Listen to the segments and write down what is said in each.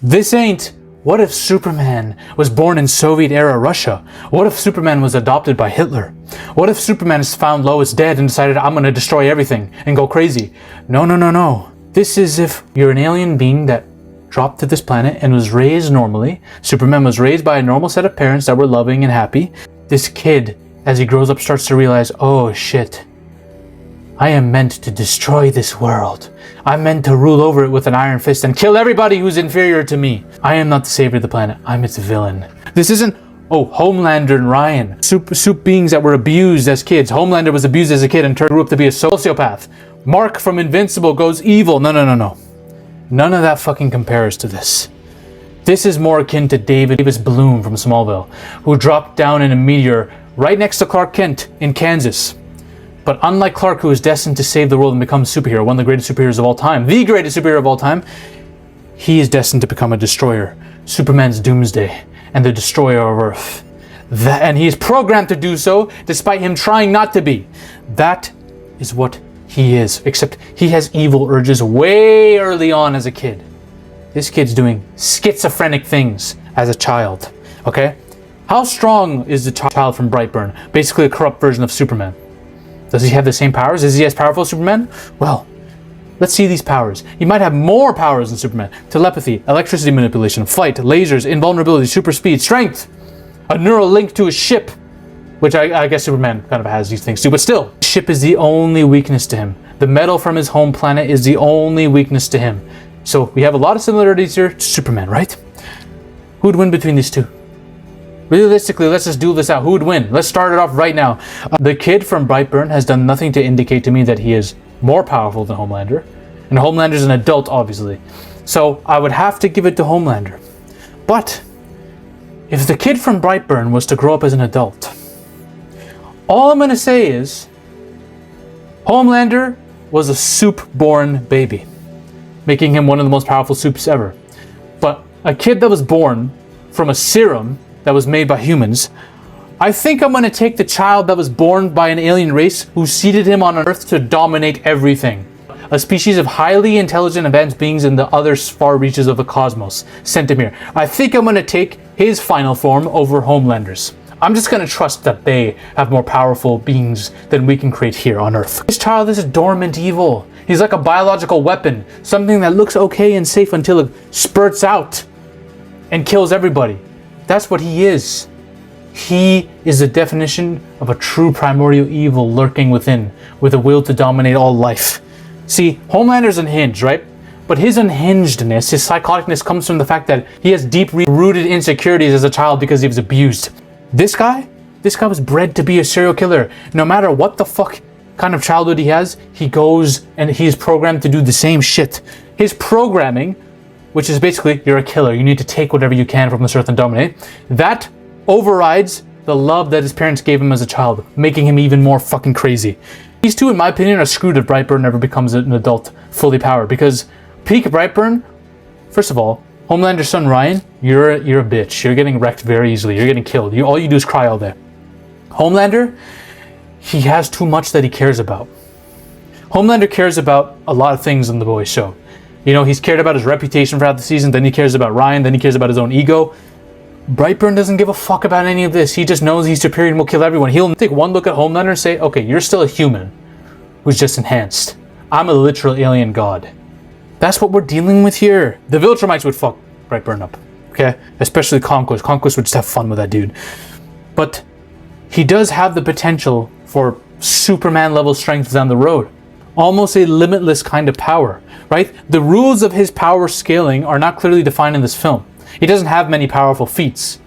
This ain't, what if Superman was born in Soviet-era Russia? What if Superman was adopted by Hitler? What if Superman has found Lois dead and decided, I'm gonna destroy everything and go crazy? No. This is if you're an alien being that dropped to this planet and was raised normally. Superman was raised by a normal set of parents that were loving and happy. This kid, as he grows up, starts to realize, oh shit, I am meant to destroy this world. I'm meant to rule over it with an iron fist and kill everybody who's inferior to me. I am not the savior of the planet. I'm its villain. This isn't, oh, Homelander and Ryan, soup beings that were abused as kids. Homelander was abused as a kid and grew up to be a sociopath. Mark from Invincible goes evil. No. None of that fucking compares to this. This is more akin to Davis Bloom from Smallville, who dropped down in a meteor right next to Clark Kent in Kansas. But unlike Clark, who is destined to save the world and become a superhero, one of the greatest superheroes of all time, the greatest superhero of all time, he is destined to become a destroyer. Superman's Doomsday and the destroyer of Earth. And he is programmed to do so despite him trying not to be. That is what he is, except he has evil urges way early on as a kid. This kid's doing schizophrenic things as a child, okay? How strong is the child from Brightburn? Basically a corrupt version of Superman. Does he have the same powers? Is he as powerful as Superman? Well, let's see these powers. He might have more powers than Superman. Telepathy, electricity manipulation, flight, lasers, invulnerability, super speed, strength, a neural link to a ship, which I guess Superman kind of has these things too, but still, ship is the only weakness to him. The metal from his home planet is the only weakness to him. So we have a lot of similarities here to Superman, right? Who would win between these two? Realistically, let's just duel this out. Who would win? Let's start it off right now. The kid from Brightburn has done nothing to indicate to me that he is more powerful than Homelander. And Homelander's an adult, obviously. So I would have to give it to Homelander. But if the kid from Brightburn was to grow up as an adult, all I'm going to say is Homelander was a soup-born baby, making him one of the most powerful soups ever. But a kid that was born from a serum that was made by humans, I think I'm going to take the child that was born by an alien race who seeded him on Earth to dominate everything. A species of highly intelligent advanced beings in the other far reaches of the cosmos sent him here. I think I'm going to take his final form over Homelander's. I'm just going to trust that they have more powerful beings than we can create here on Earth. This child is a dormant evil. He's like a biological weapon, something that looks okay and safe until it spurts out and kills everybody. That's what he is. He is the definition of a true primordial evil lurking within, with a will to dominate all life. See, Homelander's unhinged, right? But his unhingedness, his psychoticness, comes from the fact that he has deep-rooted insecurities as a child because he was abused. This guy was bred to be a serial killer. No matter what the fuck kind of childhood he has, he goes and he's programmed to do the same shit. His programming, which is basically, you're a killer, you need to take whatever you can from this earth and dominate, that overrides the love that his parents gave him as a child, making him even more fucking crazy. These two, in my opinion, are screwed if Brightburn never becomes an adult, fully powered, because peak Brightburn, first of all, Homelander's son Ryan, you're a bitch. You're getting wrecked very easily. You're getting killed. All you do is cry all day. Homelander, he has too much that he cares about. Homelander cares about a lot of things in The Boys show. You know, he's cared about his reputation throughout the season, then he cares about Ryan, then he cares about his own ego. Brightburn doesn't give a fuck about any of this. He just knows he's superior and will kill everyone. He'll take one look at Homelander and say, okay, you're still a human who's just enhanced. I'm a literal alien god. That's what we're dealing with here. The Viltrumites would fuck Brightburn up, okay? Especially Conquest. Conquest would just have fun with that dude. But he does have the potential for Superman-level strength down the road. Almost a limitless kind of power, right? The rules of his power scaling are not clearly defined in this film. He doesn't have many powerful feats.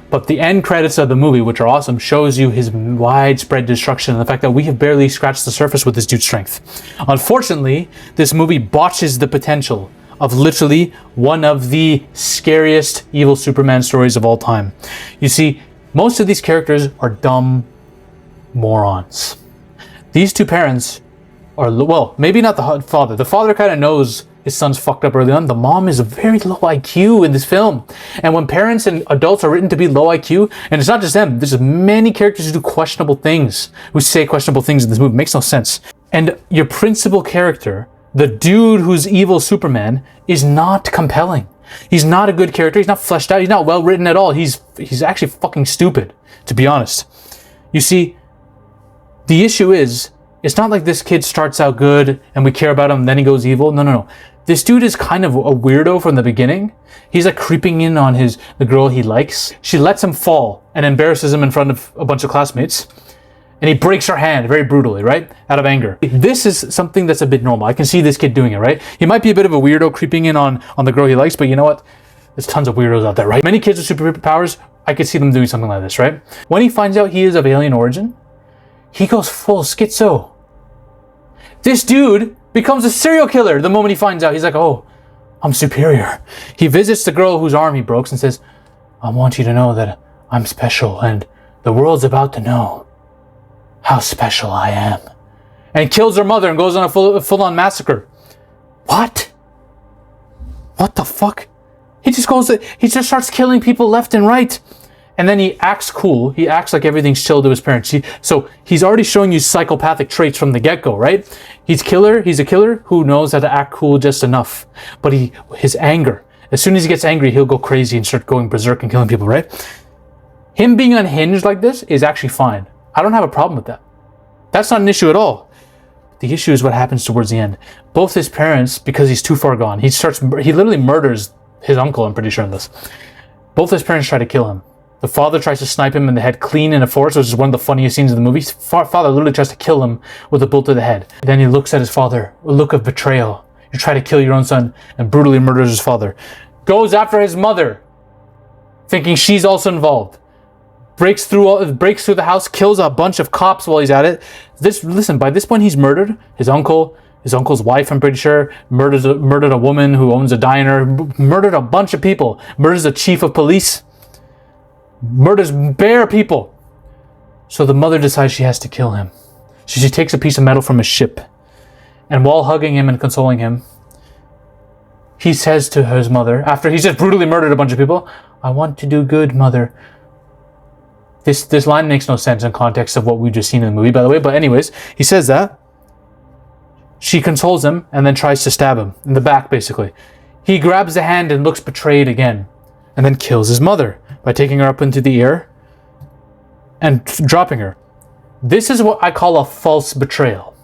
But the end credits of the movie, which are awesome, shows you his widespread destruction and the fact that we have barely scratched the surface with this dude's strength. Unfortunately, this movie botches the potential of literally one of the scariest evil Superman stories of all time. You see, most of these characters are dumb morons. These two parents are, well, maybe not the father. The father kind of knows his son's fucked up early on. The mom is a very low IQ in this film. And when parents and adults are written to be low IQ, and it's not just them, there's many characters who do questionable things, who say questionable things in this movie. It makes no sense. And your principal character, the dude who's evil Superman, is not compelling. He's not a good character. He's not fleshed out. He's not well written at all. He's actually fucking stupid, to be honest. You see, the issue is, it's not like this kid starts out good and we care about him and then he goes evil. No. This dude is kind of a weirdo from the beginning. He's like creeping in on the girl he likes. She lets him fall and embarrasses him in front of a bunch of classmates. And he breaks her hand very brutally, right? Out of anger. This is something that's a bit normal. I can see this kid doing it, right? He might be a bit of a weirdo creeping in on the girl he likes, but you know what? There's tons of weirdos out there, right? Many kids with superpowers, I could see them doing something like this, right? When he finds out he is of alien origin, he goes full schizo. This dude becomes a serial killer the moment he finds out. He's like, oh, I'm superior. He visits the girl whose arm he broke and says, I want you to know that I'm special and the world's about to know how special I am. And kills her mother and goes on a full-on massacre. What? What the fuck? He just starts killing people left and right. And then he acts cool. He acts like everything's chill to his parents. So he's already showing you psychopathic traits from the get-go, right? He's a killer who knows how to act cool just enough. But his anger, as soon as he gets angry, he'll go crazy and start going berserk and killing people, right? Him being unhinged like this is actually fine. I don't have a problem with that. That's not an issue at all. The issue is what happens towards the end. Both his parents, because he's too far gone, he literally murders his uncle, I'm pretty sure in this. Both his parents try to kill him. The father tries to snipe him in the head clean in a forest, which is one of the funniest scenes of the movie. Father literally tries to kill him with a bullet to the head. Then he looks at his father, a look of betrayal. You try to kill your own son, and brutally murders his father. Goes after his mother, thinking she's also involved. Breaks through the house, kills a bunch of cops while he's at it. Listen, by this point he's murdered his uncle, his uncle's wife, I'm pretty sure, murdered a woman who owns a diner, murdered a bunch of people, murders the chief of police, murders bare people. So the mother decides she has to kill him. So she takes a piece of metal from his ship, and while hugging him and consoling him, he says to his mother, after he's just brutally murdered a bunch of people, I want to do good, mother. This line makes no sense in context of what we've just seen in the movie, by the way. But anyways, he says that. She consoles him and then tries to stab him in the back, basically. He grabs the hand and looks betrayed again, and then kills his mother by taking her up into the air and dropping her. This is what I call a false betrayal.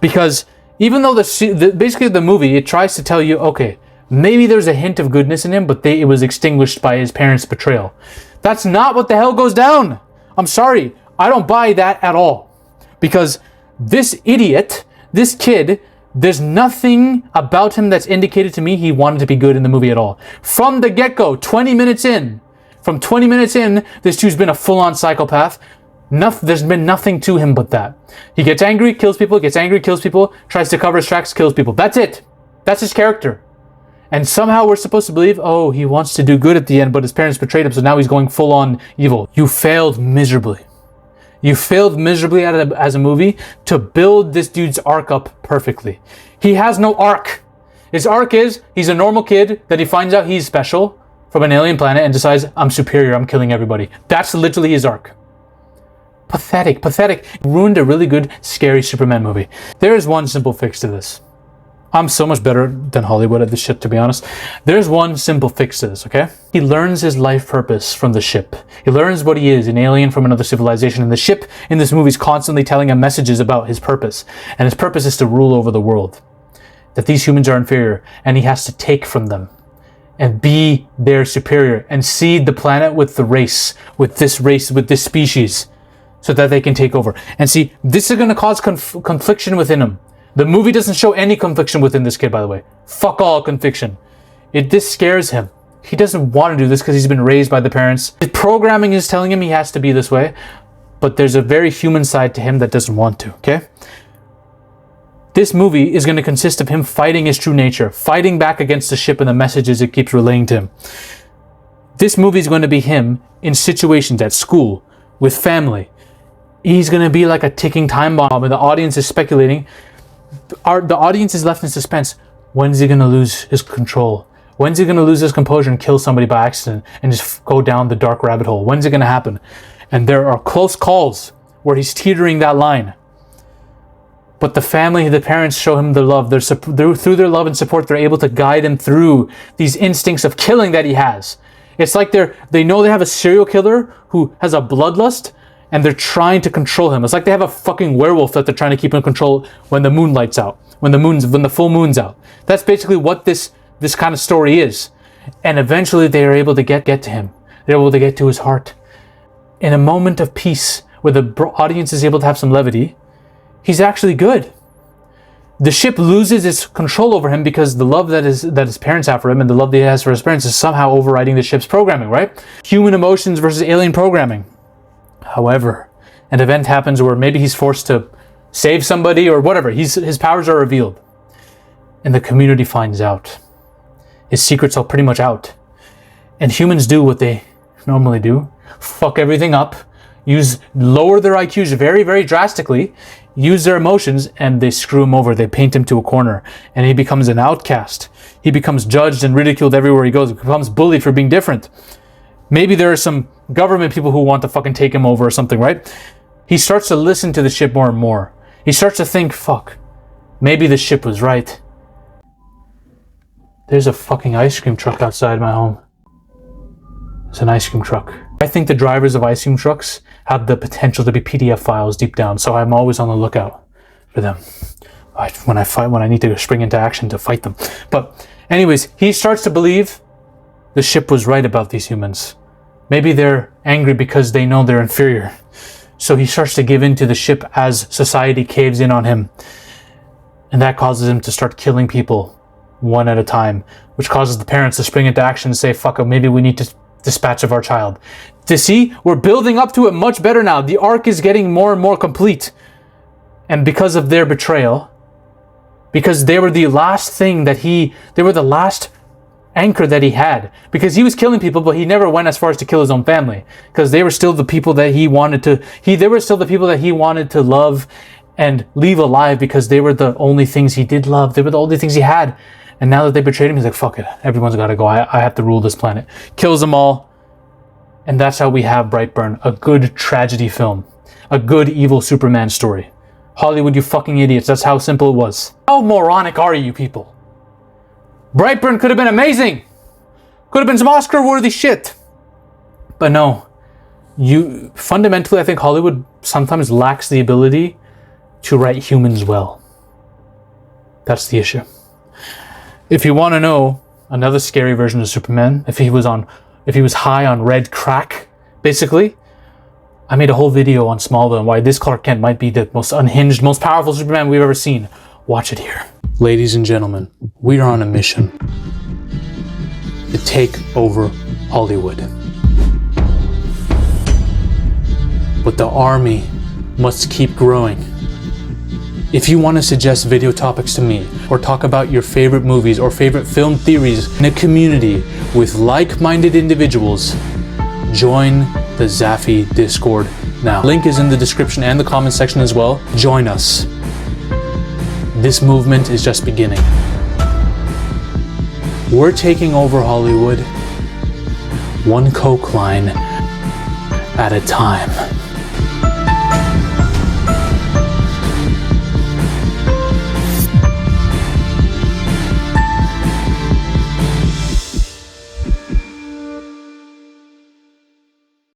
Because even though basically the movie, it tries to tell you, okay, maybe there's a hint of goodness in him, but it was extinguished by his parents' betrayal. That's not what the hell goes down. I'm sorry. I don't buy that at all. Because this idiot, this kid, there's nothing about him that's indicated to me he wanted to be good in the movie at all. From the get-go, 20 minutes in, this dude's been a full-on psychopath. There's been nothing to him but that. He gets angry, kills people, tries to cover his tracks, kills people. That's it. That's his character. And somehow we're supposed to believe, oh, he wants to do good at the end, but his parents betrayed him, so now he's going full-on evil. You failed miserably. You failed miserably as a movie to build this dude's arc up perfectly. He has no arc. His arc is, he's a normal kid, that he finds out he's special from an alien planet and decides, I'm superior, I'm killing everybody. That's literally his arc. Pathetic. Ruined a really good, scary Superman movie. There is one simple fix to this. I'm so much better than Hollywood at this shit, to be honest. There's one simple fix to this, okay? He learns his life purpose from the ship. He learns what he is, an alien from another civilization. And the ship in this movie is constantly telling him messages about his purpose. And his purpose is to rule over the world. That these humans are inferior, and he has to take from them. And be their superior. And seed the planet with this species. So that they can take over. And see, this is going to cause confliction within him. The movie doesn't show any confliction within this kid, by the way. Fuck all confliction. This scares him. He doesn't want to do this because he's been raised by the parents. His programming is telling him he has to be this way, but there's a very human side to him that doesn't want to, okay? This movie is going to consist of him fighting his true nature, fighting back against the ship and the messages it keeps relaying to him. This movie is going to be him in situations at school, with family. He's going to be like a ticking time bomb, and the audience is speculating. The audience is left in suspense. When's he going to lose his control? When's he going to lose his composure and kill somebody by accident and just go down the dark rabbit hole? When's it going to happen? And there are close calls where he's teetering that line. But the family, the parents show him the love. Through their love and support, they're able to guide him through these instincts of killing that he has. It's like they know they have a serial killer who has a bloodlust, and they're trying to control him. It's like they have a fucking werewolf that they're trying to keep in control when the moon lights out, when the full moon's out. That's basically what this kind of story is. And eventually they are able to get to him. They're able to get to his heart. In a moment of peace, where the audience is able to have some levity, he's actually good. The ship loses its control over him because the love that his parents have for him and the love that he has for his parents is somehow overriding the ship's programming, right? Human emotions versus alien programming. However, an event happens where maybe he's forced to save somebody or whatever. His powers are revealed. And the community finds out. His secrets are pretty much out. And humans do what they normally do. Fuck everything up. Lower their IQs very, very drastically. Use their emotions, and they screw him over. They paint him to a corner. And he becomes an outcast. He becomes judged and ridiculed everywhere he goes. He becomes bullied for being different. Maybe there are some government people who want to fucking take him over or something, right? He starts to listen to the ship more and more. He starts to think, fuck, maybe the ship was right. There's a fucking ice cream truck outside my home. It's an ice cream truck. I think the drivers of ice cream trucks have the potential to be PDF files deep down, so I'm always on the lookout for them when I need to spring into action to fight them. But anyways, he starts to believe the ship was right about these humans. Maybe they're angry because they know they're inferior. So he starts to give in to the ship as society caves in on him. And that causes him to start killing people one at a time, which causes the parents to spring into action and say, fuck it, maybe we need to dispatch of our child. To see, we're building up to it much better now. The arc is getting more and more complete. And because of their betrayal, because they were the last they were the last anchor that he had, because he was killing people, but he never went as far as to kill his own family, because they were still the people that he wanted to love and leave alive, because they were the only things he did love. They were the only things he had. And now that they betrayed him, he's like, fuck it, everyone's got to go. I have to rule this planet. Kills them all. And that's how we have Brightburn, a good tragedy film, a good evil Superman story. Hollywood, you fucking idiots. That's how simple it was. How moronic are you people? Brightburn could have been amazing. Could have been some Oscar-worthy shit. But no. Fundamentally, I think Hollywood sometimes lacks the ability to write humans well. That's the issue. If you want to know another scary version of Superman, if he was high on red crack, basically, I made a whole video on Smallville and why this Clark Kent might be the most unhinged, most powerful Superman we've ever seen. Watch it here. Ladies and gentlemen, we are on a mission to take over Hollywood. But the army must keep growing. If you want to suggest video topics to me, or talk about your favorite movies or favorite film theories in a community with like-minded individuals, join the Zafy Discord now. Link is in the description and the comment section as well. Join us. This movement is just beginning. We're taking over Hollywood, one coke line at a time.